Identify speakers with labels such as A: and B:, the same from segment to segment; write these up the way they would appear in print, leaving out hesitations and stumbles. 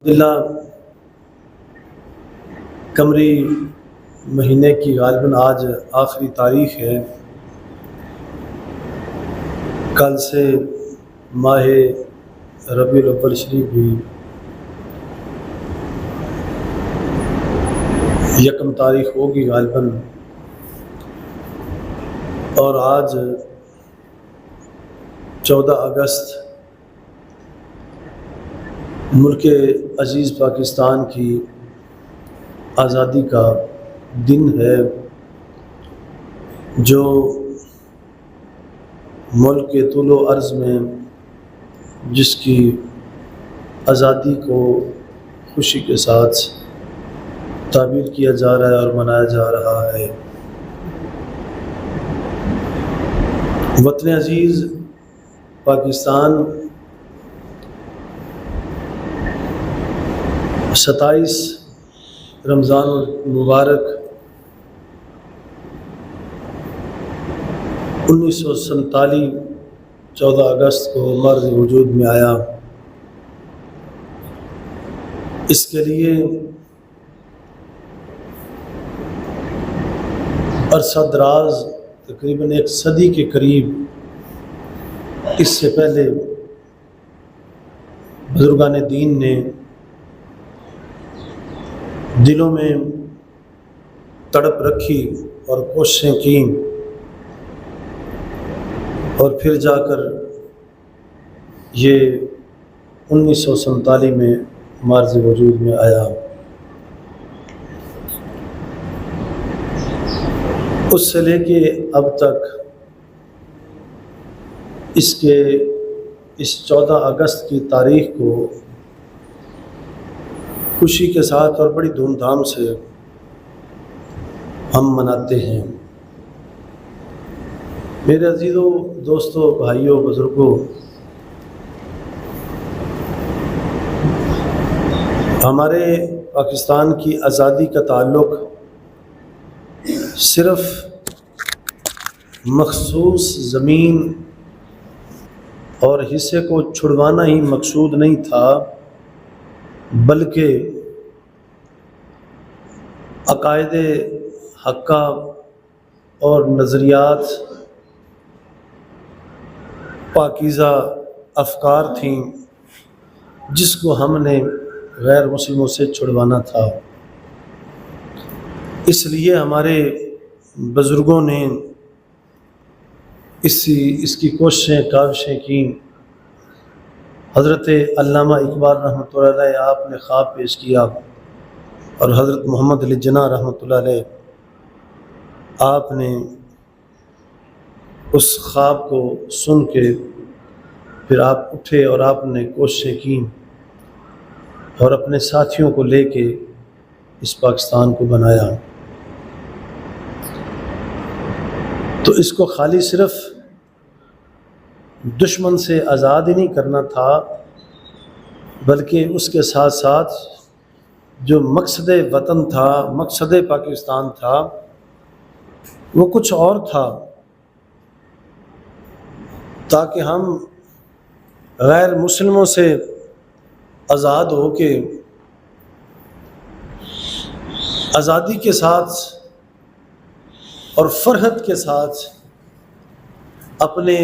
A: الحمدللہ قمری مہینے کی غالباً آج آخری تاریخ ہے۔ کل سے ماہ ربیع الاول شریف بھی یکم تاریخ ہوگی غالباً، اور آج 14 اگست ملک عزیز پاکستان کی آزادی کا دن ہے، جو ملک کے طول و عرض میں جس کی آزادی کو خوشی کے ساتھ تعبیر کیا جا رہا ہے اور منایا جا رہا ہے۔ وطن عزیز پاکستان 27 رمضان المبارک 1947 14 اگست کو مرز وجود میں آیا۔ اس کے لیے عرصہ دراز تقریباً 1 صدی کے قریب اس سے پہلے بزرگان دین نے دلوں میں تڑپ رکھی اور کوششیں کیں، اور پھر جا کر یہ 1947 میں مرز وجود میں آیا۔ اس سے لے کے اب تک اس 14 اگست کی تاریخ کو خوشی کے ساتھ اور بڑی دھوم دھام سے ہم مناتے ہیں۔ میرے عزیزوں، دوستوں، بھائیوں، بزرگوں، ہمارے پاکستان کی آزادی کا تعلق صرف مخصوص زمین اور حصے کو چھڑوانا ہی مقصود نہیں تھا، بلکہ عقائد حقہ اور نظریات پاکیزہ افکار تھیں جس کو ہم نے غیر مسلموں سے چھڑوانا تھا۔ اس لیے ہمارے بزرگوں نے اس کی کوششیں کاوشیں کیں۔ حضرت علامہ اقبال رحمۃ اللہ علیہ آپ نے خواب پیش کیا، اور حضرت محمد علی جناح رحمۃ اللہ علیہ آپ نے اس خواب کو سن کے پھر آپ اٹھے اور آپ نے کوششیں کیں اور اپنے ساتھیوں کو لے کے اس پاکستان کو بنایا۔ تو اس کو خالی صرف دشمن سے آزاد ہی نہیں کرنا تھا، بلکہ اس کے ساتھ ساتھ جو مقصد وطن تھا، مقصد پاکستان تھا، وہ کچھ اور تھا، تاکہ ہم غیر مسلموں سے آزاد ہو کے آزادی کے ساتھ اور فرحت کے ساتھ اپنے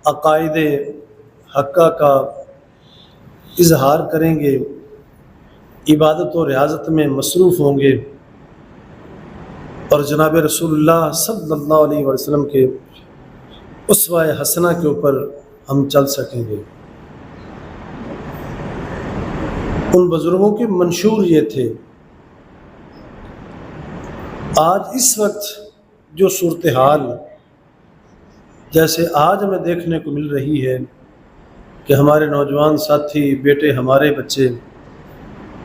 A: عقائد حقہ کا اظہار کریں گے، عبادت و ریاضت میں مصروف ہوں گے، اور جناب رسول اللہ صلی اللہ علیہ وسلم کے اسوہ حسنہ کے اوپر ہم چل سکیں گے۔ ان بزرگوں کے منشور یہ تھے۔ آج اس وقت جو صورتحال جیسے آج ہمیں دیکھنے کو مل رہی ہے کہ ہمارے نوجوان ساتھی، بیٹے، ہمارے بچے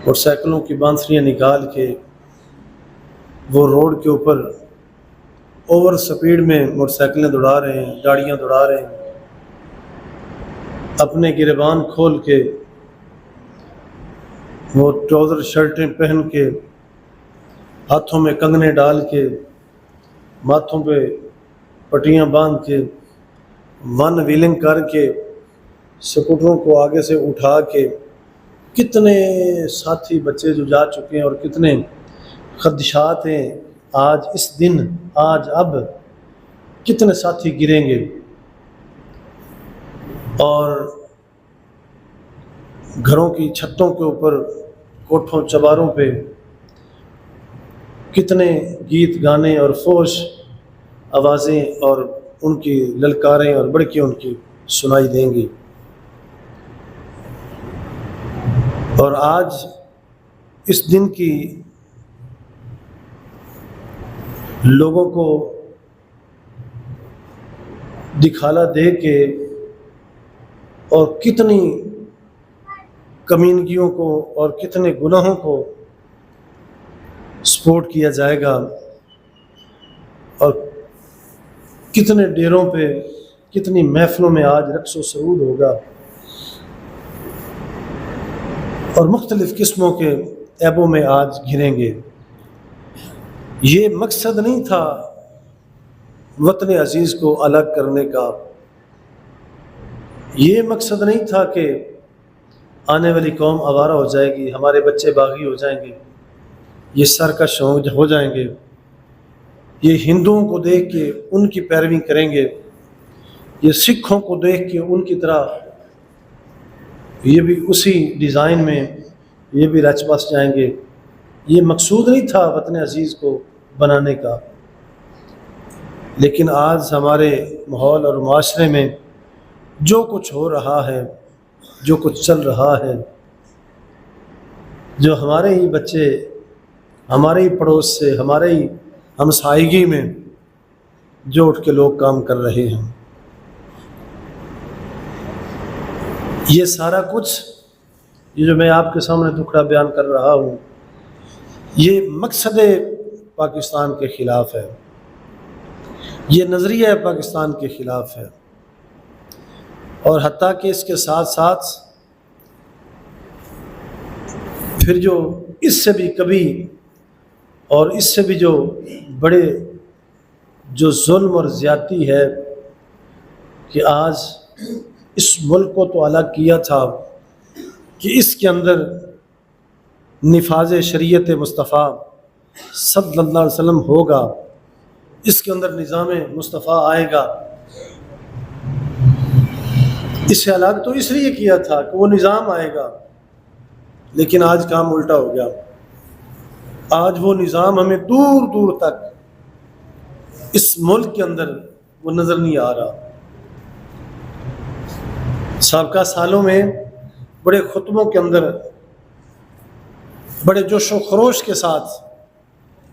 A: موٹر سائیکلوں کی بانسریاں نکال کے وہ روڈ کے اوپر اوور سپیڈ میں موٹر سائیکلیں دوڑا رہے ہیں، گاڑیاں دوڑا رہے ہیں، اپنے گریبان کھول کے وہ ٹراؤزر شرٹیں پہن کے، ہاتھوں میں کنگنے ڈال کے، ماتھوں پہ پٹیاں باندھ کے، ون ویلنگ کر کے، سکوٹروں کو آگے سے اٹھا کے کتنے ساتھی بچے جو جا چکے ہیں اور کتنے خدشات ہیں آج اس دن، آج اب کتنے ساتھی گریں گے، اور گھروں کی چھتوں کے اوپر، کوٹھوں چباروں پہ کتنے گیت گانے اور فوش آوازیں اور ان کی للکاریں اور بڑکیں ان کی سنائی دیں گی۔ اور آج اس دن کی لوگوں کو دکھالا دے کے اور کتنی کمینگیوں کو اور کتنے گناہوں کو سپورٹ کیا جائے گا، اور کتنے ڈیروں پہ، کتنی محفلوں میں آج رقص و سرود ہوگا، اور مختلف قسموں کے عیبوں میں آج گھریں گے۔ یہ مقصد نہیں تھا وطن عزیز کو الگ کرنے کا، یہ مقصد نہیں تھا کہ آنے والی قوم آوارہ ہو جائے گی، ہمارے بچے باغی ہو جائیں گے، یہ سرکش ہو جائیں گے، یہ ہندوؤں کو دیکھ کے ان کی پیروی کریں گے، یہ سکھوں کو دیکھ کے ان کی طرح یہ بھی اسی ڈیزائن میں یہ بھی رچ بس جائیں گے۔ یہ مقصود نہیں تھا وطن عزیز کو بنانے کا۔ لیکن آج ہمارے ماحول اور معاشرے میں جو کچھ ہو رہا ہے، جو کچھ چل رہا ہے، جو ہمارے ہی بچے ہمارے ہی پڑوس سے، ہمارے ہی ہمسائیگی میں جو اٹھ کے لوگ کام کر رہے ہیں، یہ سارا کچھ یہ جو میں آپ کے سامنے ٹکڑا بیان کر رہا ہوں، یہ مقصد پاکستان کے خلاف ہے، یہ نظریہ پاکستان کے خلاف ہے، اور حتیٰ کہ اس کے ساتھ ساتھ پھر جو اس سے بھی کبھی اور اس سے بھی جو بڑے جو ظلم اور زیادتی ہے کہ آج اس ملک کو تو الگ کیا تھا کہ اس کے اندر نفاذ شریعت مصطفیٰ صلی اللہ علیہ وسلم ہوگا، اس کے اندر نظام مصطفیٰ آئے گا۔ اس سے الگ تو اس لیے کیا تھا کہ وہ نظام آئے گا، لیکن آج کام الٹا ہو گیا۔ آج وہ نظام ہمیں دور دور تک اس ملک کے اندر وہ نظر نہیں آ رہا۔ سابقہ سالوں میں بڑے خطبوں کے اندر بڑے جوش و خروش کے ساتھ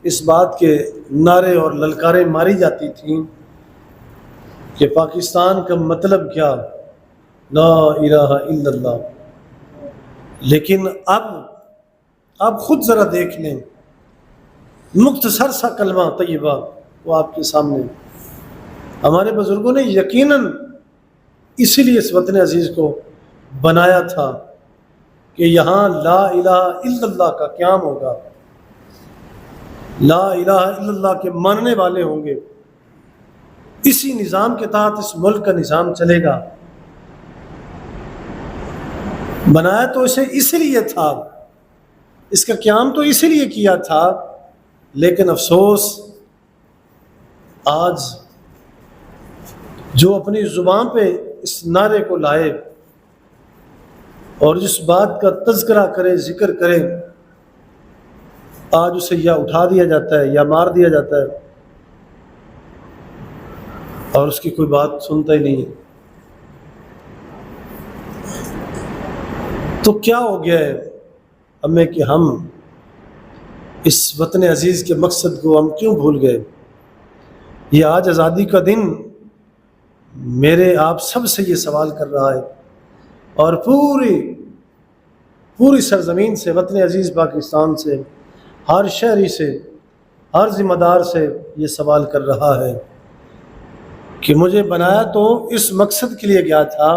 A: اس بات کے نعرے اور للکاریں ماری جاتی تھیں کہ پاکستان کا مطلب کیا، لا الہ الا اللہ۔ لیکن اب خود ذرا دیکھ لیں، مختصر سا کلمہ طیبہ وہ آپ کے سامنے، ہمارے بزرگوں نے یقیناً اسی لیے اس وطن عزیز کو بنایا تھا کہ یہاں لا الہ الا اللہ کا قیام ہوگا، لا الہ الا اللہ کے ماننے والے ہوں گے، اسی نظام کے تحت اس ملک کا نظام چلے گا۔ بنایا تو اسے اسی لیے تھا، اس کا قیام تو اسی لیے کیا تھا، لیکن افسوس آج جو اپنی زبان پہ اس نعرے کو لائے اور جس بات کا تذکرہ کرے، ذکر کرے، آج اسے یا اٹھا دیا جاتا ہے یا مار دیا جاتا ہے، اور اس کی کوئی بات سنتا ہی نہیں۔ تو کیا ہو گیا ہے ہمیں کہ ہم اس وطن عزیز کے مقصد کو ہم کیوں بھول گئے؟ یہ آج آزادی کا دن میرے آپ سب سے یہ سوال کر رہا ہے، اور پوری سرزمین سے، وطن عزیز پاکستان سے، ہر شہری سے، ہر ذمہ دار سے یہ سوال کر رہا ہے کہ مجھے بنایا تو اس مقصد کے لیے گیا تھا،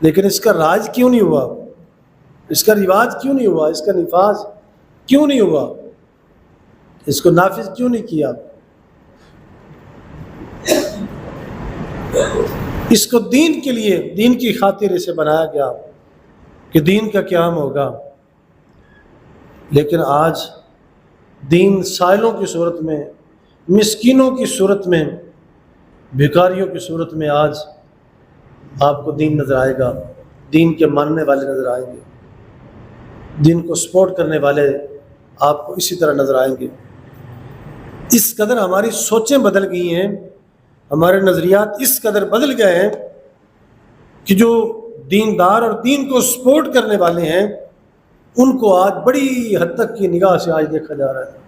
A: لیکن اس کا راج کیوں نہیں ہوا، اس کا رواج کیوں نہیں ہوا، اس کا نفاذ کیوں نہیں ہوا، اس کو نافذ کیوں نہیں کیا؟ اس کو دین کے لیے، دین کی خاطر اسے بنایا گیا، کہ دین کا قیام ہوگا، لیکن آج دین سائلوں کی صورت میں، مسکینوں کی صورت میں، بھکاریوں کی صورت میں آج آپ کو دین نظر آئے گا، دین کے ماننے والے نظر آئیں گے، دین کو سپورٹ کرنے والے آپ کو اسی طرح نظر آئیں گے۔ اس قدر ہماری سوچیں بدل گئی ہیں، ہمارے نظریات اس قدر بدل گئے ہیں کہ جو دیندار اور دین کو سپورٹ کرنے والے ہیں ان کو آج بڑی حد تک کی نگاہ سے آج دیکھا جا رہا ہے،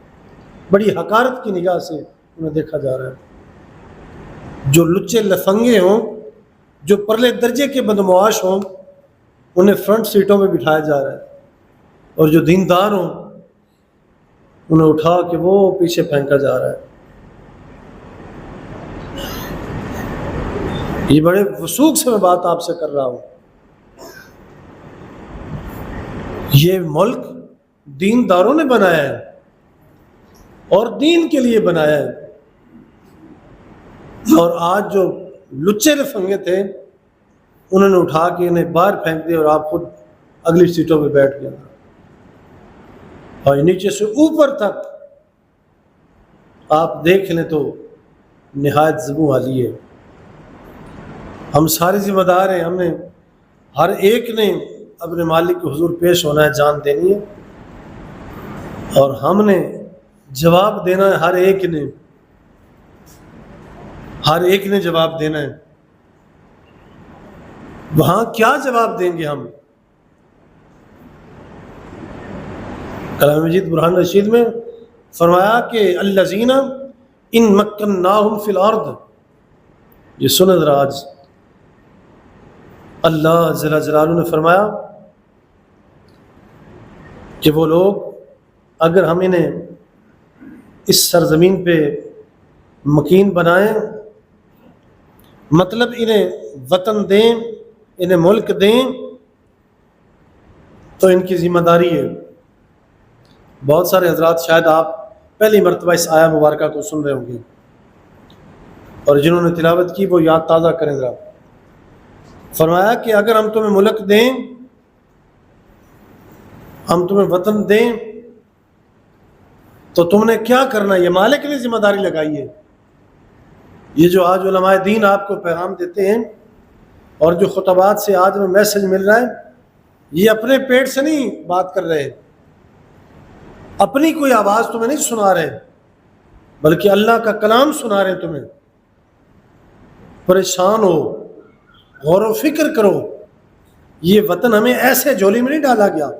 A: بڑی حقارت کی نگاہ سے انہیں دیکھا جا رہا ہے۔ جو لچے لفنگے ہوں، جو پرلے درجے کے بدمعاش ہوں، انہیں فرنٹ سیٹوں میں بٹھایا جا رہا ہے، اور جو دیندار ہوں انہیں اٹھا کے وہ پیچھے پھینکا جا رہا ہے۔ یہ بڑے وثوق سے میں بات آپ سے کر رہا ہوں۔ یہ ملک دینداروں نے بنایا ہے اور دین کے لیے بنایا ہے، اور آج جو لچے لفنگے تھے انہوں نے اٹھا کے انہیں باہر پھینک دیا اور آپ خود اگلی سیٹوں پہ بیٹھ گیا، اور نیچے سے اوپر تک آپ دیکھ لیں تو نہایت زبوں والی ہے۔ ہم سارے ذمہ دار ہیں، ہم نے ہر ایک نے اپنے مالک کے حضور پیش ہونا ہے، جان دینی ہے، اور ہم نے جواب دینا ہے، ہر ایک نے جواب دینا ہے۔ وہاں کیا جواب دیں گے ہم؟ کلام مجید برہان رشید میں فرمایا کہ الذین ان مکناہم فی الارض، یہ سنیں ذرا، آج اللہ جل جلالہ نے فرمایا کہ وہ لوگ اگر ہم انہیں اس سرزمین پہ مکین بنائیں، مطلب انہیں وطن دیں، انہیں ملک دیں، تو ان کی ذمہ داری ہے۔ بہت سارے حضرات شاید آپ پہلی مرتبہ اس آیہ مبارکہ کو سن رہے ہوں گے، اور جنہوں نے تلاوت کی وہ یاد تازہ کریں ذرا۔ فرمایا کہ اگر ہم تمہیں ملک دیں، ہم تمہیں وطن دیں، تو تم نے کیا کرنا ہے؟ یہ مالک نے ذمہ داری لگائی ہے۔ یہ جو آج علماء دین آپ کو پیغام دیتے ہیں اور جو خطبات سے آج میں میسج مل رہا ہے، یہ اپنے پیٹ سے نہیں بات کر رہے، اپنی کوئی آواز تمہیں نہیں سنا رہے، بلکہ اللہ کا کلام سنا رہے ہیں تمہیں۔ پریشان ہو، غور و فکر کرو، یہ وطن ہمیں ایسے جھولی میں نہیں ڈالا گیا،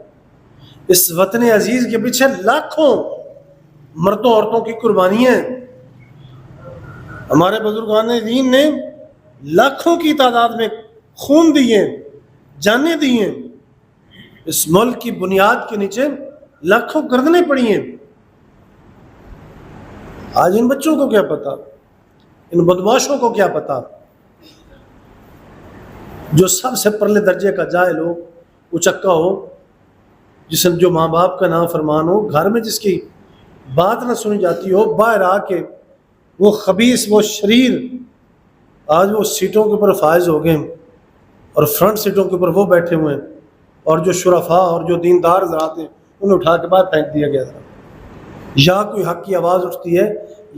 A: اس وطن عزیز کے پیچھے لاکھوں مردوں عورتوں کی قربانیاں ہیں۔ ہمارے بزرگان دین نے لاکھوں کی تعداد میں خون دیے، جانیں دی ہیں، اس ملک کی بنیاد کے نیچے لاکھوں گردنیں پڑی ہیں۔ آج ان بچوں کو کیا پتا، ان بدمعاشوں کو کیا پتا، جو سب سے پرلے درجے کا جاہل ہو، اچکا ہو، جس جو ماں باپ کا نافرمان ہو، گھر میں جس کی بات نہ سنی جاتی ہو، باہر آ کے وہ خبیث، وہ شریر آج وہ سیٹوں کے اوپر فائز ہو گئے، اور فرنٹ سیٹوں کے اوپر وہ بیٹھے ہوئے ہیں، اور جو شرفاء اور جو دیندار حضرات ہیں انہیں اٹھا کے باہر پھینک دیا گیا تھا۔ یا کوئی حق کی آواز اٹھتی ہے،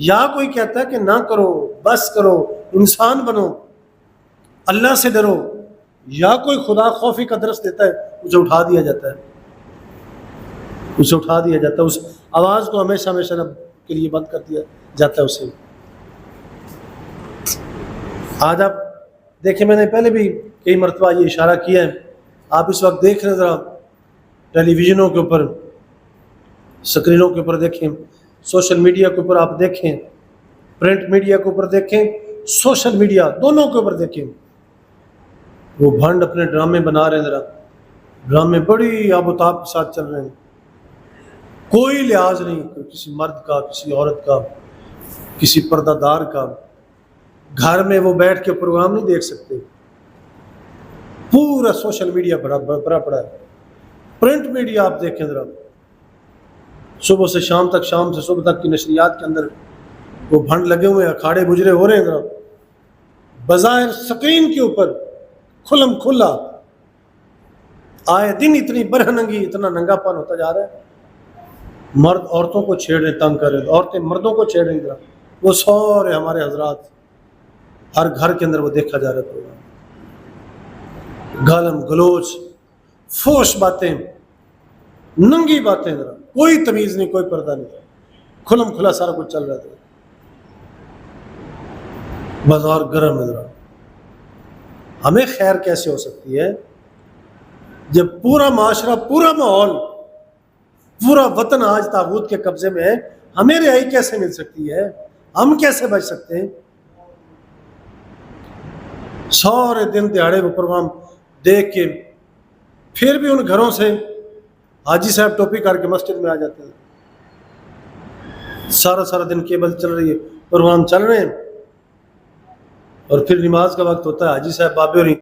A: یا کوئی کہتا ہے کہ نہ کرو، بس کرو، انسان بنو، اللہ سے ڈرو، یا کوئی خدا خوفی کا درس دیتا ہے، اسے اٹھا دیا جاتا ہے، اسے اٹھا دیا جاتا ہے، اس آواز کو ہمیشہ ہمیشہ کے لیے بند کر دیا جاتا ہے اسے۔ آج آپ دیکھیں، میں نے پہلے بھی کئی مرتبہ یہ اشارہ کیا ہے، آپ اس وقت دیکھ رہے ہیں، ذرا ٹیلی ویژنوں کے اوپر، سکرینوں کے اوپر دیکھیں، سوشل میڈیا کے اوپر آپ دیکھیں، پرنٹ میڈیا کے اوپر دیکھیں، سوشل میڈیا دونوں کے اوپر دیکھیں، وہ بھنڈ اپنے ڈرامے بنا رہے ہیں، ذرا ڈرامے بڑی آب و تاب کے ساتھ چل رہے ہیں، کوئی لحاظ نہیں کسی مرد کا، کسی عورت کا، کسی پردہ دار کا۔ گھر میں وہ بیٹھ کے پروگرام نہیں دیکھ سکتے، پورا سوشل میڈیا بھرا پڑا ہے۔ پرنٹ میڈیا آپ دیکھیں ذرا، صبح سے شام تک، شام سے صبح تک کی نشریات کے اندر وہ بھنڈ لگے ہوئے، اکھاڑے مجرے ہو رہے ہیں، ذرا بظاہر سکرین کے اوپر کھلم کھلا آئے دن اتنی برہنگی، اتنا ننگا پن ہوتا جا رہا ہے. مرد عورتوں کو چھیڑ رہے، تنگ کر رہے، عورتیں مردوں کو چھیڑ رہی. وہ سارے ہمارے حضرات ہر گھر کے اندر وہ دیکھا جا رہا ہے پروگرام. گالم گلوچ، فوش باتیں، ننگی باتیں، ذرا کوئی تمیز نہیں، کوئی پردہ نہیں، کھلم کھلا سارا کچھ چل رہا تھا. بازار گرم ہے. ذرا ہمیں خیر کیسے ہو سکتی ہے جب پورا معاشرہ، پورا ماحول، پورا وطن آج طاغوت کے قبضے میں ہے؟ ہمیں رہائی کیسے مل سکتی ہے؟ ہم کیسے بچ سکتے ہیں؟ سارے دن دیہڑے وہ پروگرام دیکھ کے پھر بھی ان گھروں سے حاجی صاحب ٹوپی کر کے مسجد میں آ جاتے ہیں. سارا دن کیبل چل رہی ہے، پروگرام چل رہے ہیں، اور پھر نماز کا وقت ہوتا ہے، حاجی صاحب بابے اور